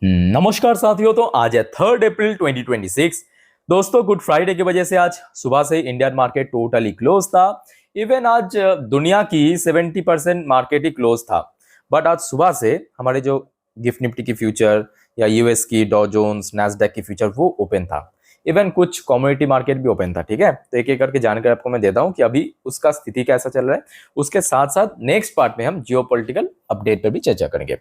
नमस्कार साथियों। तो आज है 3 अप्रैल 2026। दोस्तों, गुड फ्राइडे की वजह से आज सुबह से इंडियन मार्केट टोटली क्लोज था। इवन आज दुनिया की 70% मार्केट ही क्लोज था। बट आज सुबह से हमारे जो गिफ्ट निफ्टी की फ्यूचर या यूएस की डॉ जोन्स नैस्डैक की फ्यूचर वो ओपन था। इवन कुछ कमोडिटी मार्केट भी ओपन था। ठीक है, तो एक एक करके जानकारी आपको मैं देता हूँ कि अभी उसका स्थिति कैसा चल रहा है। उसके साथ साथ नेक्स्ट पार्ट में हम जियोपॉलिटिकल अपडेट पर भी चर्चा करेंगे।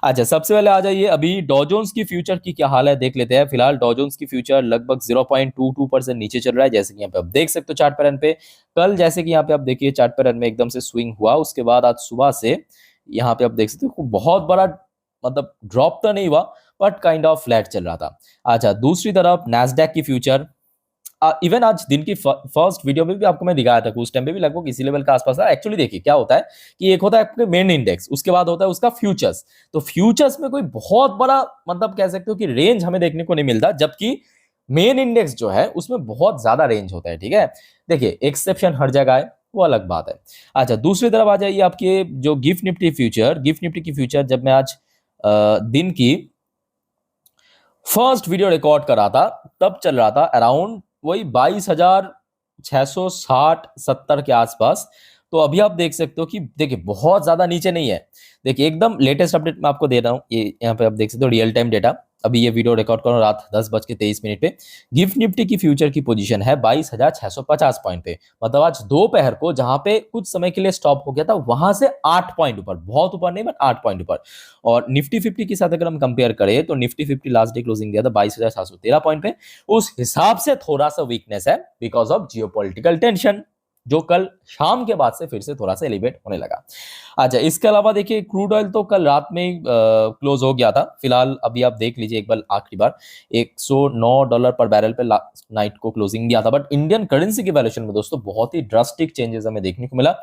अच्छा, सबसे पहले आ जाइए, अभी डॉ जोन्स की फ्यूचर की क्या हाल है देख लेते हैं। फिलहाल डॉ जोन्स की फ्यूचर लगभग 0.22% नीचे चल रहा है, जैसे कि यहाँ पे आप देख सकते हो चार्ट पैटर्न पे। कल जैसे कि यहाँ पे आप देखिए चार्ट पैटर्न में एकदम से स्विंग हुआ, उसके बाद आज सुबह से यहाँ पे आप देख सकते हो बहुत बड़ा मतलब ड्रॉप तो नहीं हुआ, बट काइंड ऑफ फ्लैट चल रहा था। अच्छा, दूसरी तरफ नैस्डैक की फ्यूचर इवन आज दिन की फर्स्ट वीडियो में भी आपको मैं दिखाया था, उस टाइम पे भी लगभग इसी लेवल का आसपास था। एक्चुअली देखिए क्या होता है कि एक होता है आपके मेन इंडेक्स, उसके बाद होता है उसका फ्यूचर्स। तो फ्यूचर्स में कोई बहुत बड़ा मतलब कह सकते हो कि रेंज हमें देखने को नहीं मिलता, जबकि मेन इंडेक्स जो है उसमें बहुत ज्यादा रेंज होता है। ठीक है, देखिए एक्सेप्शन हर जगह है, वो अलग बात है। अच्छा, दूसरी तरफ आ जाइए आपके जो गिफ्ट निफ्टी की फ्यूचर जब मैं आज दिन की फर्स्ट वीडियो रिकॉर्ड करा था तब चल रहा था अराउंड वही 22,660-70 के आसपास। तो अभी आप देख सकते हो कि देखिए बहुत ज्यादा नीचे नहीं है। देखिए एकदम लेटेस्ट अपडेट मैं आपको दे रहा हूँ, ये यहाँ पे आप देख सकते हो रियल टाइम डेटा। अभी ये वीडियो रिकॉर्ड कर रहा हूँ रात 10:23 पे। गिफ्ट निफ्टी की फ्यूचर की पोजीशन है 22,650 पॉइंट पे। मतलब आज दोपहर को जहां पे कुछ समय के लिए स्टॉप हो गया था, वहां से 8 पॉइंट ऊपर, बहुत ऊपर नहीं बट 8 पॉइंट ऊपर। और निफ्टी 50 के साथ अगर हम कंपेयर करें तो निफ्टी 50 लास्ट डे क्लोजिंग दिया था 22,713 पॉइंट पे। उस हिसाब से थोड़ा सा वीकनेस है बिकॉज ऑफ जियोपॉलिटिकल टेंशन, जो कल शाम के बाद से फिर से थोड़ा सा एलिवेट होने लगा। अच्छा, इसके अलावा देखिए क्रूड ऑयल तो कल रात में ही क्लोज हो गया था। फिलहाल अभी आप देख लीजिए एक बार आखिरी बार $109 पर बैरल पे नाइट को क्लोजिंग दिया था। बट इंडियन करेंसी की वैल्यूएशन में दोस्तों बहुत ही ड्रास्टिक चेंजेस हमें देखने को मिला।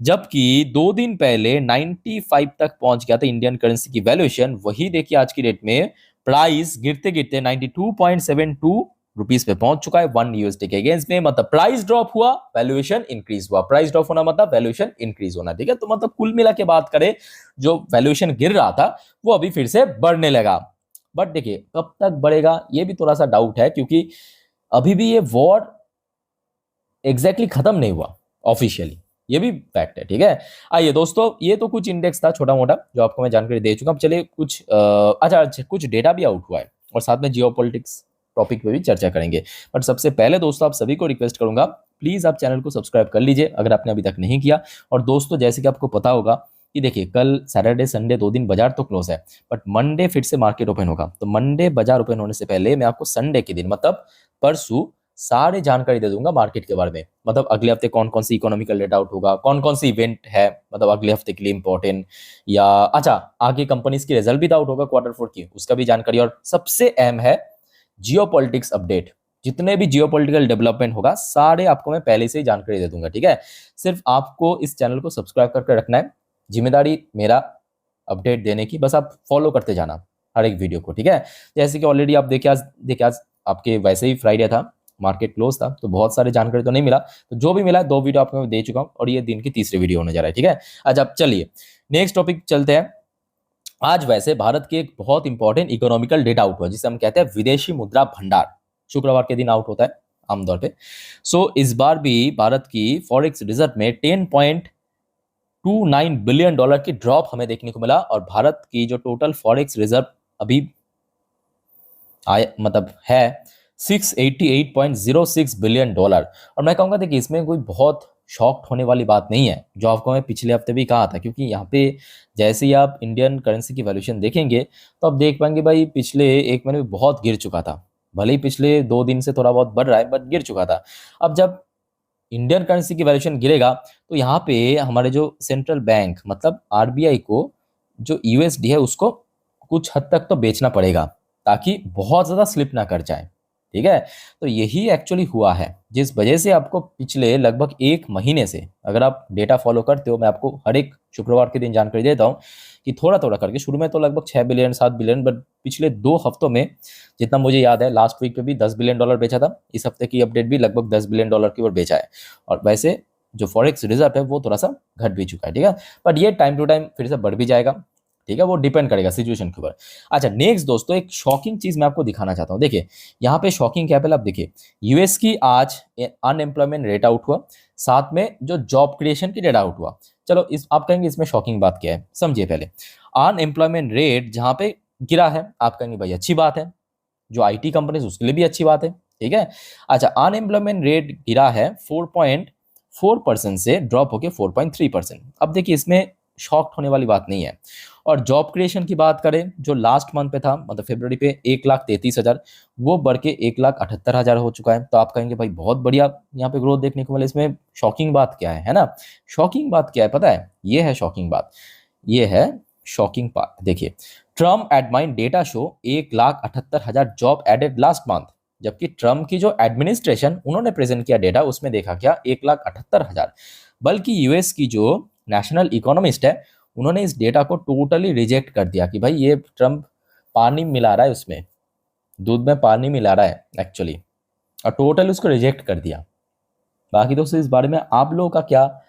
जबकि 2 दिन पहले 95 तक पहुंच गया था इंडियन करेंसी की वैल्यूएशन, वही देखिए आज की डेट में प्राइस गिरते गिरते 92.72 रुपीस पे पहुंच चुका है 1 USD के अगेंस्ट में। मतलब प्राइस ड्रॉप हुआ, वैल्यूएशन इंक्रीज हुआ। प्राइस ड्रॉप होना मतलब वैल्यूएशन इंक्रीज होना। ठीक है, तो मतलब कुल मिला के बात करें, जो वैल्यूएशन गिर रहा था वो अभी फिर से बढ़ने लगा। बट देखिए कब तक बढ़ेगा ये भी थोड़ा सा डाउट है, क्योंकि अभी भी ये वॉर एग्जैक्टली खत्म नहीं हुआ ऑफिशियली, ये भी फैक्ट है। ठीक है, आइए दोस्तों, ये तो कुछ इंडेक्स था छोटा मोटा जो आपको मैं जानकारी दे चुका हूं। अब चलिए कुछ अच्छा कुछ डेटा भी आउट हुआ है और साथ में जियोपॉलिटिक्स टॉपिक पे भी चर्चा करेंगे। बट सबसे पहले दोस्तों आप सभी को रिक्वेस्ट करूंगा, प्लीज आप चैनल को सब्सक्राइब कर लीजिए अगर आपने अभी तक नहीं किया। और दोस्तों जैसे कि आपको पता होगा कि देखिए कल सैटरडे संडे 2 दिन बाजार तो क्लोज है, बट मंडे फिर से मार्केट ओपन होगा। तो मंडे बाजार ओपन होने से पहले मैं आपको संडे के दिन मतलब परसों सारे जानकारी दे दूंगा मार्केट के बारे में। मतलब अगले हफ्ते कौन कौन सी इकोनॉमिकल डेटा आउट होगा, कौन कौन सी इवेंट है मतलब अगले हफ्ते के लिए इंपॉर्टेंट, या अच्छा आगे कंपनीज की रिजल्ट भी आउट होगा Q4 की, उसका भी जानकारी। और सबसे अहम है जियोपॉलिटिक्स अपडेट। जितने भी जियोपॉलिटिकल डेवलपमेंट होगा सारे आपको मैं पहले से ही जानकारी दे दूंगा। ठीक है, सिर्फ आपको इस चैनल को सब्सक्राइब करके रखना है, जिम्मेदारी मेरा अपडेट देने की, बस आप फॉलो करते जाना हर एक वीडियो को। ठीक है, जैसे कि ऑलरेडी आप देखिए आज आपके वैसे ही फ्राइडे था, मार्केट क्लोज था, तो बहुत सारे जानकारी तो नहीं मिला। तो जो भी मिला 2 वीडियो आपको मैं दे चुका हूं और ये दिन की तीसरी वीडियो होने जा रहा है। ठीक है, अच्छा अब चलिए नेक्स्ट टॉपिक चलते हैं। आज वैसे भारत के एक बहुत इंपॉर्टेंट इकोनॉमिकल डेटा आउट हुआ जिसे हम कहते हैं विदेशी मुद्रा भंडार। शुक्रवार के दिन आउट होता है आमतौर पे। इस बार भी भारत की फॉरेक्स रिजर्व में 10.29 बिलियन डॉलर की ड्रॉप हमें देखने को मिला। और भारत की जो टोटल फॉरेक्स रिजर्व अभी मतलब है 688.06 बिलियन डॉलर। और मैं कहूँगा देखिए इसमें कोई बहुत शॉक्ड होने वाली बात नहीं है, जो आपको मैं पिछले हफ्ते भी कहा था। क्योंकि यहाँ पे जैसे ही आप इंडियन करेंसी की वैल्यूएशन देखेंगे तो आप देख पाएंगे भाई पिछले 1 महीने में बहुत गिर चुका था। भले ही पिछले 2 दिन से थोड़ा बहुत बढ़ रहा है बट गिर चुका था। अब जब इंडियन करेंसी की वैल्यूएशन गिरेगा तो यहाँ पे हमारे जो सेंट्रल बैंक मतलब आरबीआई को जो यूएसडी है उसको कुछ हद तक तो बेचना पड़ेगा, ताकि बहुत ज़्यादा स्लिप ना कर जाए। ठीक है, तो यही एक्चुअली हुआ है जिस वजह से आपको पिछले लगभग 1 महीने से, अगर आप डेटा फॉलो करते हो, मैं आपको हर एक शुक्रवार के दिन जानकारी देता हूँ कि थोड़ा थोड़ा करके शुरू में तो लगभग 6 बिलियन 7 बिलियन, बट पिछले 2 हफ्तों में जितना मुझे याद है लास्ट वीक पे भी $10 बिलियन बेचा था। इस हफ्ते की अपडेट भी लगभग $10 बिलियन की ओर बेचा है। और वैसे जो फॉरेक्स रिजर्व है वो थोड़ा सा घट भी चुका है। ठीक है, बट ये टाइम टू टाइम फिर से बढ़ भी जाएगा। ठीक है, वो डिपेंड करेगा सिचुएशन के ऊपर। अच्छा नेक्स्ट दोस्तों, एक शॉकिंग चीज मैं आपको दिखाना चाहता हूँ। देखिए यहाँ पे शॉकिंग क्या है, पहले आप देखिए यूएस की आज अनएम्प्लॉयमेंट रेट आउट हुआ, साथ में जो जॉब क्रिएशन की डेटा आउट हुआ। चलो इस आप कहेंगे इसमें शॉकिंग बात क्या है, समझिए पहले। अनएम्प्लॉयमेंट रेट जहाँ पे गिरा है, आप कहेंगे भाई अच्छी बात है, जो आईटी कंपनी उसके लिए भी अच्छी बात है, ठीक है। अच्छा अनएम्प्लॉयमेंट रेट गिरा है 4.4% से ड्रॉप होके 4.3%। अब देखिए इसमें शॉक्ड होने वाली बात नहीं है। और जॉब क्रिएशन की बात करें, जो लास्ट मंथ पे था मतलब फरवरी पे 1,33,000, वो बढ़ के 1,78,000 हो चुका है। तो आप कहेंगे भाई बहुत बढ़िया यहाँ पे ग्रोथ देखने को मिले, इसमें शॉकिंग बात क्या है ना। शॉकिंग बात क्या है पता है, ये है शॉकिंग बात, ये है शॉकिंग बात। देखिए Trump admin data show 1,78,000 job added last month, जबकि ट्रम्प की जो एडमिनिस्ट्रेशन उन्होंने प्रेजेंट किया डेटा, उसमें देखा क्या 1,78,000। बल्कि यूएस की जो नेशनल इकोनॉमिस्ट है, उन्होंने इस डेटा को टोटली रिजेक्ट कर दिया कि भाई ये ट्रम्प पानी मिला रहा है, उसमें दूध में पानी मिला रहा है एक्चुअली, और टोटली उसको रिजेक्ट कर दिया। बाकी दोस्तों इस बारे में आप लोगों का क्या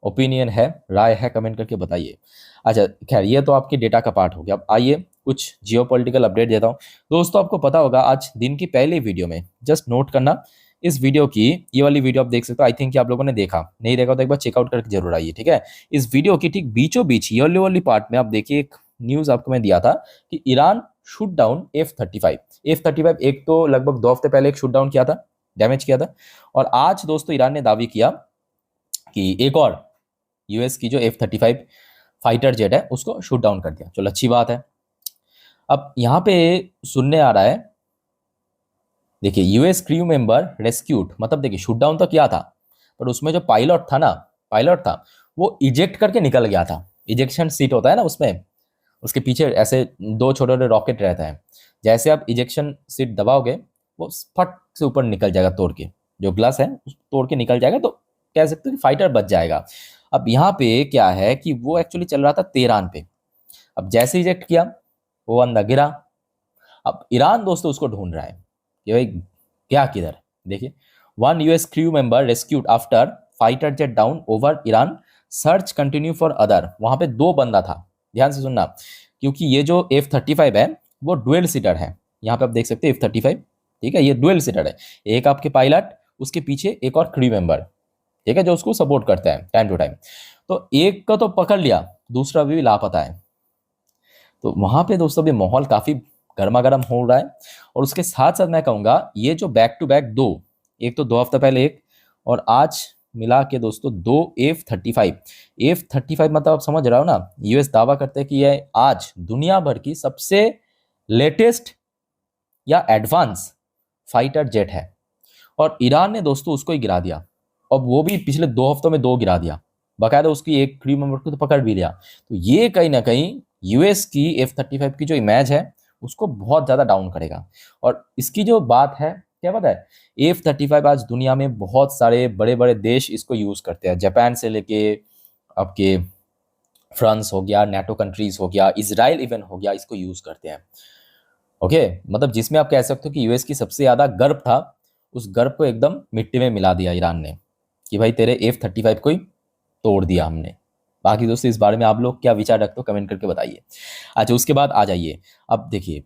ओपिनियन है, राय है, कमेंट करके बताइए। अच्छा खैर ये तो आपके डेटा का पार्ट हो गया। अब आइए कुछ जियोपॉलिटिकल अपडेट देता हूँ। दोस्तों आपको पता होगा आज दिन की पहली वीडियो में, जस्ट नोट करना इस वीडियो की, ये वाली वीडियो आप देख सकते हो, आई थिंक आप लोगों ने देखा, नहीं देखा तो एक बार चेकआउट करके जरूर आइए, ठीक है। इस वीडियो की ठीक बीचों बीच येलो वाली पार्ट में आप देखिए एक न्यूज आपको मैं दिया था कि ईरान शूट डाउन F-35। एक तो लगभग 2 हफ्ते पहले एक शूट डाउन किया था, डैमेज किया था, और आज दोस्तों ईरान ने दावी किया कि एक और यूएस की जो F-35 फाइटर जेट है उसको शूट डाउन कर दिया। चलो अच्छी बात है। अब यहाँ पे सुनने आ रहा है, देखिए यूएस क्रू मेंबर रेस्क्यूड, मतलब देखिए शूट डाउन तो किया था, पर उसमें जो पायलट था वो इजेक्ट करके निकल गया था। इजेक्शन सीट होता है ना उसमें, उसके पीछे ऐसे 2 छोटे छोटे रॉकेट रहता है, जैसे आप इजेक्शन सीट दबाओगे वो फट से ऊपर निकल जाएगा, तोड़ के जो ग्लास है तोड़ के निकल जाएगा, तो कह सकते हो कि फाइटर बच जाएगा। अब यहाँ पे क्या है कि वो एक्चुअली चल रहा था तेहरान पे, अब जैसे इजेक्ट किया वो अंदर गिरा। अब ईरान दोस्तों उसको ढूंढ रहा है कि भाई क्या किधर, देखिए 1 US crew member rescued after fighter jet down over Iran, search continue for other. वहां पे 2 बंदा था, ध्यान से सुनना, क्योंकि ये जो F-35 है वो डुअल सीटर है। यहाँ पे आप देख सकते हैं F-35, ठीक है, ये डुअल सीटर है, एक आपके पायलट, उसके पीछे एक और क्रू मेंबर, ठीक है, जो उसको सपोर्ट करता है टाइम टू टाइम। तो एक का तो पकड़ लिया, दूसरा भी लापता है। तो वहां पे दोस्तों भी माहौल काफी गर्मा गर्म हो रहा है। और उसके साथ साथ मैं कहूंगा ये जो बैक टू बैक 2, एक तो 2 हफ्ते पहले एक, और आज मिला के दोस्तों 2 F-35 मतलब आप समझ रहे हो ना, यूएस दावा करते हैं कि यह आज दुनिया भर की सबसे लेटेस्ट या एडवांस फाइटर जेट है, और ईरान ने दोस्तों उसको ही गिरा दिया। अब वो भी पिछले 2 हफ्तों में 2 गिरा दिया, बाकायदा उसकी एक क्रू मेंबर को तो पकड़ भी लिया। तो ये कहीं ना कहीं यूएस की F-35 की जो इमेज है उसको बहुत ज़्यादा डाउन करेगा। और इसकी जो बात है क्या पता है, F-35 आज दुनिया में बहुत सारे बड़े बड़े देश इसको यूज़ करते हैं, जापान से लेके आपके फ्रांस हो गया, नाटो कंट्रीज हो गया, इजराइल इवन हो गया, इसको यूज़ करते हैं। ओके मतलब जिसमें आप कह सकते हो कि यूएस की सबसे ज़्यादा गर्व था, उस गर्व को एकदम मिट्टी में मिला दिया ईरान ने कि भाई तेरे F-35 को ही तोड़ दिया हमने। बाकी दोस्तों इस बारे में आप लोग क्या विचार रखते हो, कमेंट करके बताइए। अच्छा उसके बाद आ जाइए, अब देखिए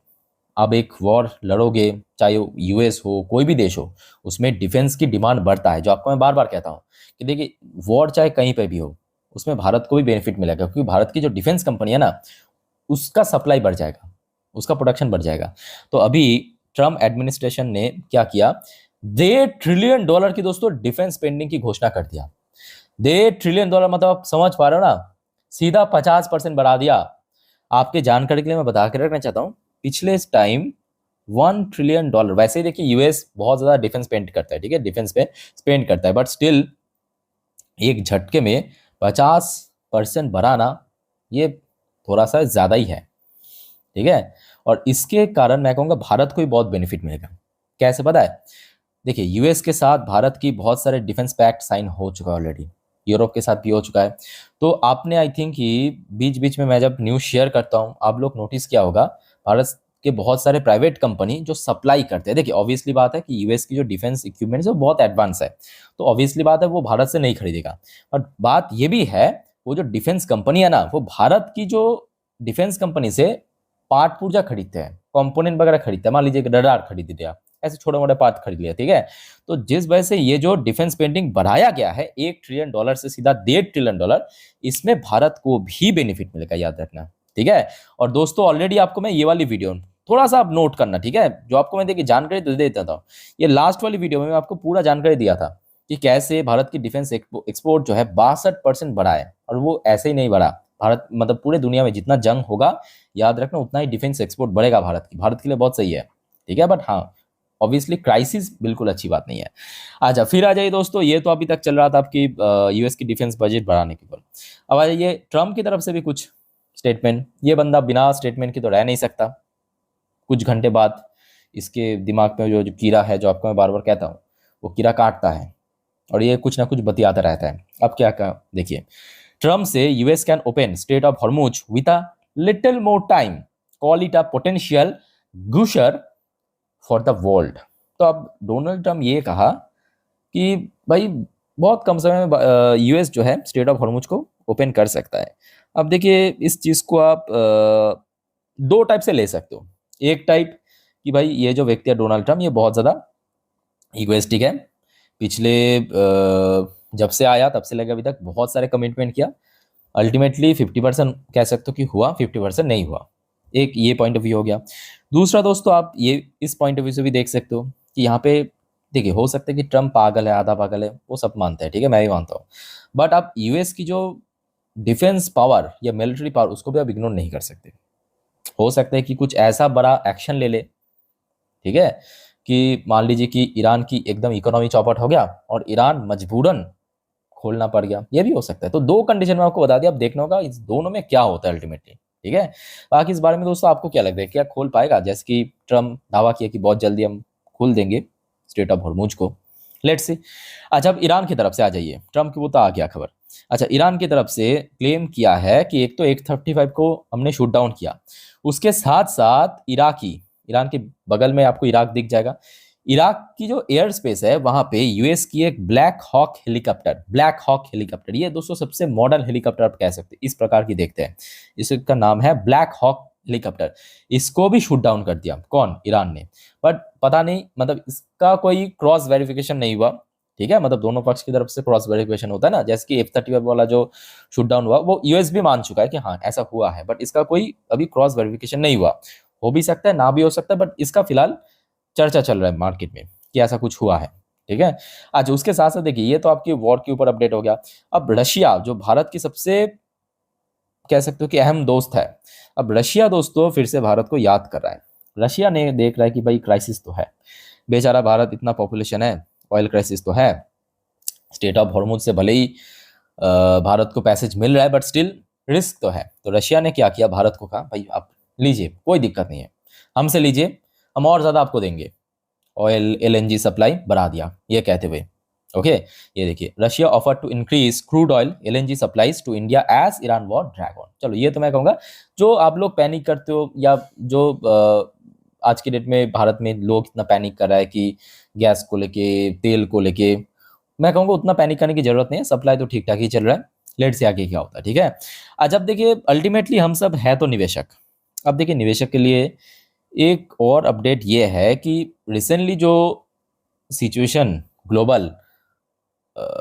अब एक वॉर लड़ोगे, चाहे यूएस हो कोई भी देश हो, उसमें डिफेंस की डिमांड बढ़ता है, जो आपको मैं बार बार कहता हूँ कि देखिए वॉर चाहे कहीं पे भी हो, उसमें भारत को भी बेनिफिट मिलेगा, क्योंकि भारत की जो डिफेंस कंपनी है ना, उसका सप्लाई बढ़ जाएगा, उसका प्रोडक्शन बढ़ जाएगा। तो अभी ट्रम्प एडमिनिस्ट्रेशन ने क्या किया, $1 ट्रिलियन की दोस्तों डिफेंस स्पेंडिंग की घोषणा कर दिया। $1 ट्रिलियन मतलब आप समझ पा रहे हो ना, सीधा 50% बढ़ा दिया। आपके जानकारी के लिए मैं बता के रखना चाहता हूँ, पिछले टाइम $1 ट्रिलियन, वैसे ही देखिए यूएस बहुत ज्यादा डिफेंस स्पेंड करता है, ठीक है, डिफेंस पे स्पेंड करता है, बट स्टिल एक झटके में 50% बढ़ाना ये थोड़ा सा ज्यादा ही है, ठीक है। और इसके कारण मैं कहूँगा भारत को भी बहुत बेनिफिट मिलेगा। कैसे पता है, देखिए यूएस के साथ भारत की बहुत सारे डिफेंस पैक्ट साइन हो चुका है ऑलरेडी, यूरोप के साथ भी हो चुका है। तो आपने आई थिंक कि बीच बीच में मैं जब न्यूज़ शेयर करता हूँ, आप लोग नोटिस किया होगा, भारत के बहुत सारे प्राइवेट कंपनी जो सप्लाई करते हैं, देखिए ऑब्वियसली बात है कि यूएस की जो डिफेंस इक्विपमेंट्स है वो बहुत एडवांस है, तो ऑब्वियसली बात है वो भारत से नहीं खरीदेगा। और बात ये भी है, वो जो डिफेंस कंपनी है ना, वो भारत की जो डिफेंस कंपनी से पार्ट पुर्जा खरीदते हैं, कंपोनेंट वगैरह खरीदते हैं। मान लीजिए रडार खरीद लिया, ऐसे छोटे मोटे पार्ट खरीद लिया, ठीक है। तो जिस वजह से ये जो डिफेंस स्पेंडिंग बढ़ाया गया है $1 ट्रिलियन से सीधा $1.5 ट्रिलियन, इसमें भारत को भी बेनिफिट मिलेगा, याद रखना, ठीक है। और दोस्तों ऑलरेडी आपको मैं ये वाली वीडियो थोड़ा सा आप नोट करना, ठीक है, जो आपको मैं देखिए जानकारी दे देता था, ये लास्ट वाली वीडियो में मैं आपको पूरा जानकारी दिया था कि कैसे भारत की डिफेंस एक्सपोर्ट जो है 62% बढ़ा है। और वो ऐसे ही नहीं बढ़ा, भारत मतलब पूरे दुनिया में जितना जंग होगा, याद रखना, उतना ही डिफेंस एक्सपोर्ट बढ़ेगा भारत के लिए बहुत सही है, ठीक है। बट हाँ, ऑब्वियसली क्राइसिस बिल्कुल अच्छी बात नहीं है। अच्छा, फिर आ जाइए दोस्तों, ये तो अभी तक चल रहा था आपकी यूएस की डिफेंस बजट बढ़ाने के ऊपर। अब आ जाइए ट्रम्प की तरफ से भी कुछ स्टेटमेंट। ये बंदा बिना स्टेटमेंट के तो रह नहीं सकता। कुछ घंटे बाद इसके दिमाग में जो कीड़ा है, जो आपको मैं बार बार कहता हूँ, वो कीड़ा काटता है और ये कुछ ना कुछ बतियाता रहता है। अब क्या कहा, देखिए, ट्रम्प से US can open Strait of Hormuz with a little more time, call it a potential gusher for the world. तो अब डोनाल्ड ट्रम्प ये कहा कि भाई बहुत कम समय में यूएस जो है स्ट्रेट ऑफ हॉर्मुज को ओपन कर सकता है। अब देखिए, इस चीज़ को आप दो टाइप से ले सकते हो। एक टाइप कि भाई ये जो व्यक्ति है डोनाल्ड ट्रम्प, ये बहुत ज़्यादा इगोइस्टिक है। पिछले जब से आया तब से लेकर अभी तक बहुत सारे कमिटमेंट किया, अल्टीमेटली 50% कह सकते हो कि हुआ, 50% नहीं हुआ। एक ये पॉइंट ऑफ व्यू हो गया। दूसरा दोस्तों, आप ये इस पॉइंट ऑफ व्यू से भी देख सकते हो कि यहाँ पे देखिए, हो सकता है कि ट्रम्प पागल है, आधा पागल है, वो सब मानते हैं, ठीक है, मैं भी मानता हूँ। बट आप यूएस की जो डिफेंस पावर या मिलिट्री पावर, उसको भी आप इग्नोर नहीं कर सकते। हो सकता है कि कुछ ऐसा बड़ा एक्शन ले ले, ठीक है, कि मान लीजिए कि ईरान की एकदम इकोनॉमी चौपट हो गया और ईरान मजबूरन खोलना पड़ गया, ये भी हो सकता है। तो दो कंडीशन में आपको बता दिया, अब देखना होगा इस दोनों में क्या होता है अल्टीमेटली, ठीक है। बाकी इस बारे में दोस्तों आपको क्या लगता है, क्या खोल पाएगा? जैसे कि ट्रम्प दावा किया कि बहुत जल्दी हम खोल देंगे स्ट्रेट ऑफ हॉर्मुज को, लेट्स सी। अच्छा, अब ईरान की तरफ से आ जाइए, ट्रम्प की वो तो आ गया खबर। अच्छा, ईरान की तरफ से क्लेम किया है कि एक तो 135 को हमने शूट डाउन किया, उसके साथ साथ ईरान के बगल में आपको इराक दिख जाएगा, इराक की जो एयर स्पेस है वहां पे यूएस की एक ब्लैक हॉक हेलीकॉप्टर, ये दोस्तों सबसे मॉडर्न हेलीकॉप्टर आप कह सकते हैं, इस प्रकार की देखते हैं, इसका नाम है ब्लैक हॉक हेलीकॉप्टर। इसको भी शूट डाउन कर दिया, कौन? ईरान ने। बट पता नहीं, मतलब इसका कोई क्रॉस वेरिफिकेशन नहीं हुआ, ठीक है, मतलब दोनों पक्ष की तरफ से क्रॉस वेरिफिकेशन होता है ना, जैसे कि F-35 वाला जो शूट डाउन हुआ, वो यूएस भी मान चुका है कि हाँ ऐसा हुआ है, बट इसका कोई अभी क्रॉस वेरिफिकेशन नहीं हुआ। हो भी सकता है, ना भी हो सकता है, बट इसका फिलहाल चर्चा चल रहा है मार्केट में कि ऐसा कुछ हुआ है, ठीक है। अच्छा, उसके साथ साथ देखिए, ये तो आपकी वॉर के ऊपर अपडेट हो गया। अब रशिया, जो भारत की सबसे कह सकते हो कि अहम दोस्त है, अब रशिया दोस्तों फिर से भारत को याद कर रहा है। रशिया ने देख रहा है कि भाई क्राइसिस तो है, बेचारा भारत, इतना पॉपुलेशन है, ऑयल क्राइसिस तो है, स्टेट ऑफ हॉर्मुज से भले ही भारत को पैसेज मिल रहा है, बट स्टिल रिस्क तो है। तो रशिया ने क्या किया, भारत को कहा भाई आप लीजिए, कोई दिक्कत नहीं है, हमसे लीजिए, हम और ज़्यादा आपको देंगे। ऑयल एलएनजी सप्लाई बढ़ा दिया, ये कहते हुए, ओके। ये देखिए, Russia offer to increase crude oil LNG supplies to India as Iran war drag on. चलो, ये तो मैं कहूँगा, जो आप लोग पैनिक करते हो, या जो आज की डेट में भारत में लोग इतना पैनिक कर रहा है कि गैस को लेके, तेल को लेके, मैं कहूँगा उतना पैनिक करने की जरूरत नहीं है, सप्लाई तो ठीक ठाक ही चल रहा है। लेट से आगे क्या होता है, ठीक है। आज अब देखिए, अल्टीमेटली हम सब है तो निवेशक। अब देखिए, निवेशक के लिए एक और अपडेट ये है कि रिसेंटली जो सिचुएशन ग्लोबल,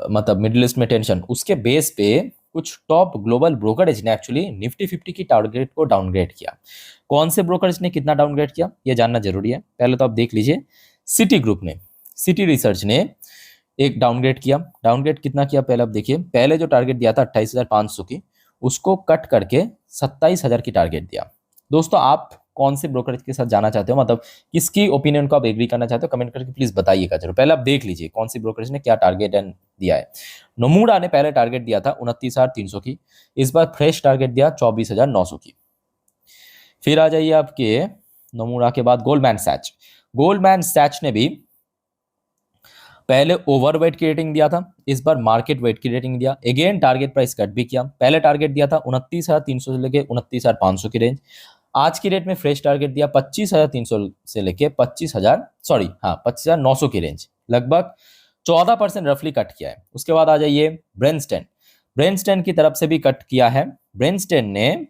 मतलब मिडिल ईस्ट में टेंशन, उसके बेस पे कुछ टॉप ग्लोबल ब्रोकरेज ने एक्चुअली निफ्टी 50 की टारगेट को डाउनग्रेड किया। कौन से ब्रोकरेज ने कितना डाउनग्रेड किया, ये जानना जरूरी है। पहले तो आप देख लीजिए, सिटी ग्रुप ने, सिटी रिसर्च ने एक डाउनग्रेड किया। डाउनग्रेड कितना किया, पहले आप देखिए, पहले जो टारगेट दिया था 28,500 की, उसको कट करके 27,000 की टारगेट दिया। दोस्तों, आप कौन से ब्रोकरेज के साथ जाना चाहते हो, मतलब किसकी ओपिनियन को आप एग्री करना चाहते हो, कमेंट करके प्लीज बताइएगा जरूर। पहले आप देख लीजिए कौन सी ब्रोकरेज ने क्या टारगेट दिया है। नोमुडा ने पहले टारगेट दिया था 29,300 की, इस बार फ्रेश टारगेट दिया 24,900 की। फिर आ जाइए आपके नोमुडा के बाद गोल्डमैन सैच ने भी पहले ओवरवेट की रेटिंग दिया था, इस बार मार्केट वेट की रेटिंग दिया। अगेन टारगेट प्राइस कट भी किया, पहले टारगेट दिया था 29,300 से लेके 29,500 की रेंज। आज की डेट में फ्रेश टारगेट दिया 25,300 से लेके 25,900 की रेंज, लगभग 14% रफली कट किया है। उसके बाद आ जाइए ब्रेनस्टेन की तरफ से भी कट किया है। ब्रेनस्टेन ने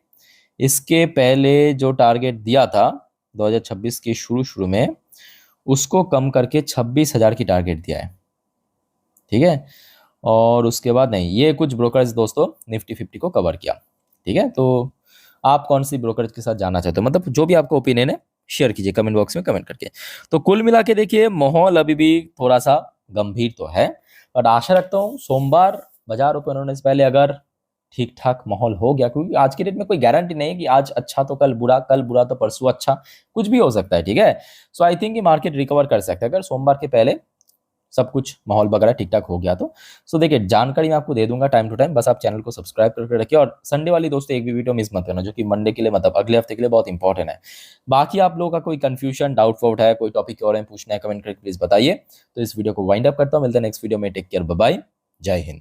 इसके पहले जो टारगेट दिया था 2026 के शुरू में, उसको कम करके 26,000 की टारगेट दिया है, ठीक है। और उसके बाद नहीं, ये कुछ ब्रोकरेज दोस्तों निफ्टी 50 को कवर किया, ठीक है। तो आप कौन सी ब्रोकरेज के साथ जाना चाहते हो, मतलब जो भी आपका ओपिनियन है शेयर कीजिए कमेंट बॉक्स में कमेंट करके। तो कुल मिला के देखिए माहौल अभी भी थोड़ा सा गंभीर तो है, बट आशा रखता हूँ सोमवार बाजार ओपन होने से पहले अगर ठीक ठाक माहौल हो गया, क्योंकि आज के डेट में कोई गारंटी नहीं है कि आज अच्छा तो कल बुरा तो परसों अच्छा, कुछ भी हो सकता है, ठीक है। सो आई थिंक मार्केट रिकवर कर सकता है अगर सोमवार के पहले सब कुछ माहौल वगैरह ठीक ठाक हो गया तो। सो देखिए जानकारी मैं आपको दे दूंगा टाइम टू टाइम, बस आप चैनल को सब्सक्राइब करके रखिए। और संडे वाली दोस्तों एक भी वीडियो मिस मत करना, जो कि मंडे के लिए मतलब अगले हफ्ते के लिए बहुत इंपॉर्टेंट है। बाकी आप लोगों का कोई कंफ्यूजन डाउट फाउट है, कोई टॉपिक और पूछना है, कमेंट करके प्लीज बताइए। तो इस वीडियो को वाइंड अप करता हूँ, मिलते हैं नेक्स्ट वीडियो में। टेक केयर, बाय बाय, जय हिंद।